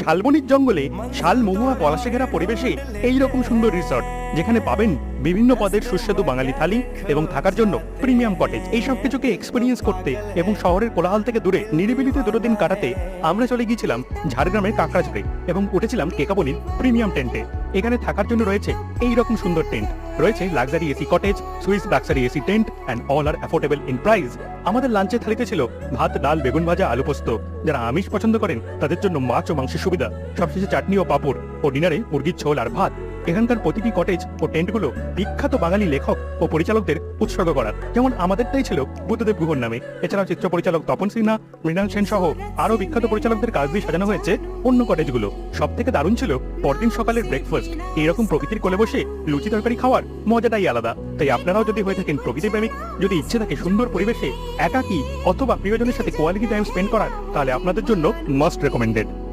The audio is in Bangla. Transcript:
শালবনির জঙ্গলে শাল মহুয়া পলাশে ঘেরা পরিবেশে এইরকম সুন্দর রিসর্ট, যেখানে পাবেন বিভিন্ন পদের সুস্বাদু বাঙালি থালি এবং থাকার জন্য প্রিমিয়াম কটেজ। এই সব কিছুকে এক্সপেরিয়েন্স করতে এবং শহরের কোলাহল থেকে দূরে নিরিবিলিতে দুটো দিন কাটাতে আমরা চলে গিয়েছিলাম ঝাড়গ্রামের কাঁকড়াঝোড়ে এবং উঠেছিলাম কেকাবনির প্রিমিয়াম টেন্টে। এখানে থাকার জন্য রয়েছে এইরকম সুন্দর টেন্ট, রয়েছে luxury AC cottage, Swiss luxury AC tent and all are affordable in price. আমাদের লাঞ্চের থালিতে ছিল ভাত, ডাল, বেগুন ভাজা, আলু পোস্ত। যারা আমিষ পছন্দ করেন তাদের জন্য মাছ ও মাংসের সুবিধা, সবশেষে চাটনি ও পাঁপড়, ও ডিনারে মুরগির ঝোল আর ভাত। এখানকার প্রতিটি কটেজ ও টেন্টগুলো বিখ্যাত বাঙালি লেখক ও পরিচালকদের উৎসর্গ করা, যেমন আমাদেরটাই ছিল বুদ্ধদেব গুহর নামে। এছাড়াও চিত্র পরিচালক তপন সিনহা, মৃণাল সেন সহ আরও বিখ্যাত পরিচালকদের কাজ দিয়ে সাজানো হয়েছে অন্য কটেজগুলো। সব থেকে দারুণ ছিল পরদিন সকালের ব্রেকফাস্ট। এইরকম প্রকৃতির কোলে বসে লুচি তরকারি খাওয়ার মজাটাই আলাদা। তাই আপনারাও যদি হয়ে থাকেন প্রকৃতি প্রেমিক, যদি ইচ্ছে থাকে সুন্দর পরিবেশে একাকী অথবা প্রিয়জনের সাথে কোয়ালিটি টাইম স্পেন্ড করার, তাহলে আপনাদের জন্য মাস্ট রেকমেন্ডেড।